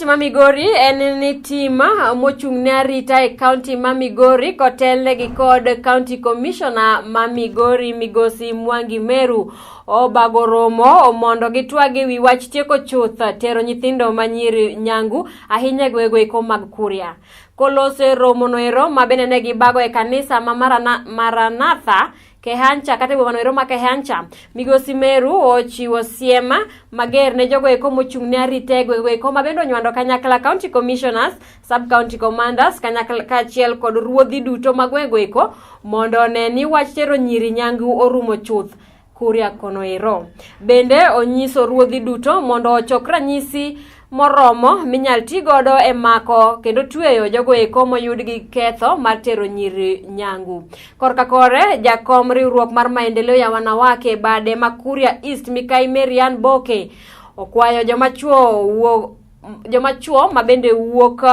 Ma Migori en ni tima mochung'ne arita e county ma Migori kotelne gi kod county commissioner ma Migori Migosi Mwangi Meru obago romo mondo gitwagi wi wach tieko chuth tero nyithindo manyiri nyangu ahinya gwego mag Kuria. Kolose romo noero ma bende ne gibago e kanisa ma Maranatha Kehancha kata boma noero ma Kehancha. Migosi Meru ochiwo siema mager ne jogo eko mochung'ne arita gwego ma bende onywando kanyakla county commissioners, sub county commanders kanyakla kachiel kod ruodhi duto magwego eko mondo ne ni wach tero nyiri nyangu orumo chuth Kuria konoero. Bende onyiso ruodhi duto mondo ochok ranyisi moromo minyal ti godo e mako kendo tweyo jogo eko moyud gi ketho mar tero nyiri nyangu. Korka kore jakom riwruok mar maendeleo ya wanawake bade ma Kuria East Mikai Marian Boke okwayo jomachuo ma bende wuok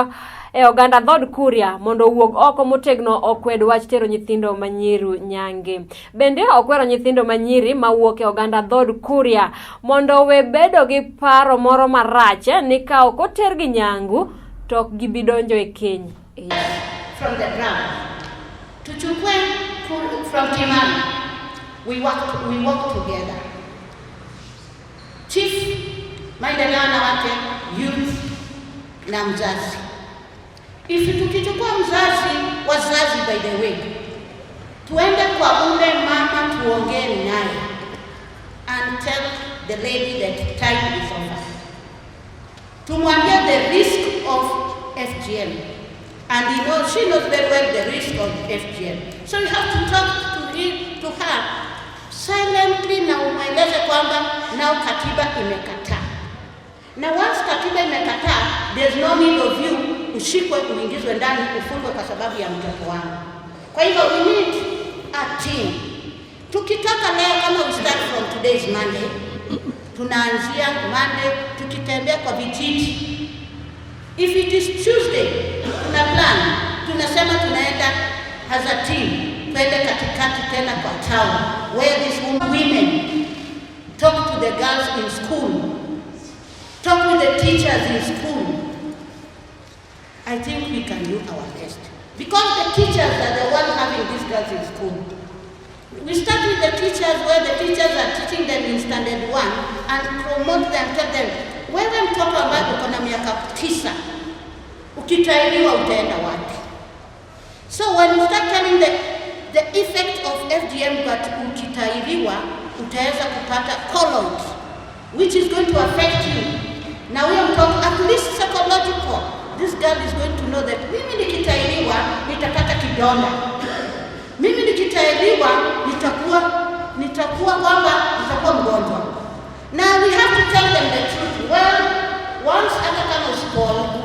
e oganda dhod Kuria mondo wuog oko motegno okwed wach tero nyithindo manyiru nyange. Bende okwero nyithindo manyiri ma wuok e oganda dhod Kuria mondo we bedo gi paro moro marach ni ka ok oter gi nyangu to ok gibidonjo e keny. From the ground to Chukwe from Timana we work together. Chief maendeleo wanawake, youth na mzazi. Tukichukua wazazi by the way, tuende kwa ule mama tuongee naye and tell the lady that time is over. Tumwambie the risk of FGM, and she knows very well the risk of FGM. So you have to talk to her silently na umweleze kwamba nao katiba imekataa. Na once katiba imekataa, there's no need of you ushikwe uingizwe ndani ufungwe kwa sababu ya mtoto wangu. Kwa hivyo we need a team. Tukitaka leo kama we start from today's Monday, tunaanzia Monday tukitembea kwa vijiji. If it is Tuesday, tuna plan, tunasema tunaenda as a team, twende katikati tena kwa town where these women talk to the girls in school, talk with the teachers in school. I think we can do our best. Because the teachers are the ones having these girls in school. We start with the teachers where the teachers are teaching them in standard 1 and promote them, tell them, wewe mtoto ambaye uko na miaka 9, ukitahiriwa utaenda wapi? So when you start telling the effect of FGM that ukitahiriwa utaweza kupata call-out, which is going to affect you. Now we are talking at least psychological. This girl is going to know that mimi nikitahiriwa nitapata kidonda. Mimi nikitahiriwa nitakuwa mgonjwa. Now we have to tell them the truth. Well, once hata kama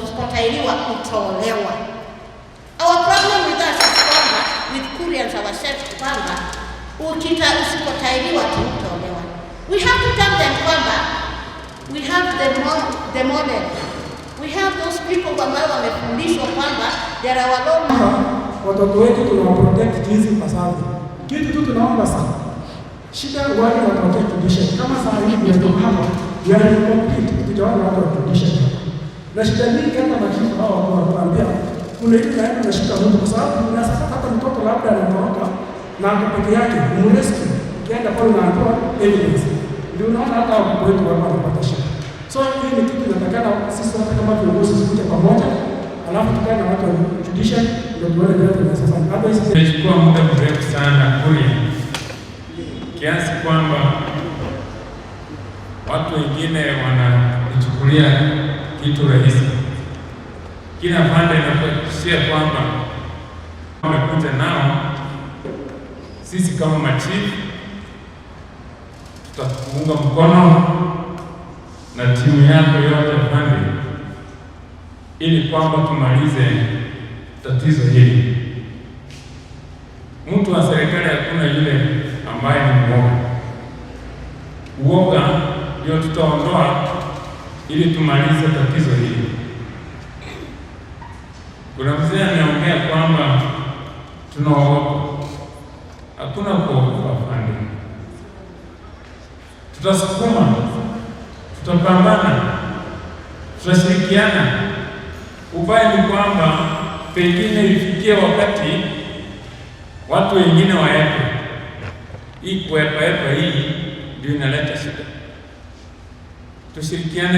usipotahiriwa utaolewa. Our problem with us is kwamba with Kurians ourselves kwamba usipotahiriwa utaolewa. We have to tell them kwamba we have the model. We have those people ambao wamefundishwa kwamba there are watoto wetu tunawaprotect jinsi ipasavyo. Kitu tu tunaomba sana, shida wale wa protect tradition kama saa hii ndio hapa yani complete tujaona watu wa tradition. Na shida nyingi hata machifu hao wanakuambia kuna ile naenda na shida mtu kwa sababu na sasa hata mtoto labda anaondoka na peke yake ni rescue kienda pale na atoa evidence. Ndio unaona hata watu wetu wanapata shida. So hii ni kitu tunatakana sisi hata kama viongozi tukuje pamoja, alafu tukae na watu wa judicial ndio tuone vile tunaweza. Hata hizi imechukua muda mrefu sana Kuria, kiasi kwamba watu wengine wanachukulia kitu rahisi. Kila pande inakuhakikishia kwamba wamekuja nao, sisi kama machifu tutakuunga mkono na timu yako yote pande, ili kwamba tumalize tatizo hili. Mtu wa serikali hakuna yule ambaye ni mwoga. Uoga ndio tutaondoa ili tumalize tatizo hili. Kuna mzee ameongea kwamba tunaogopa. Hakuna kuogopa pande. Tutasukuma, tutapambana, tutashirikiana. Ubaya ni kwamba pengine ifikie wakati watu wengine waepe. Hii kuepa hii ndio inaleta shida. Tushirikiane.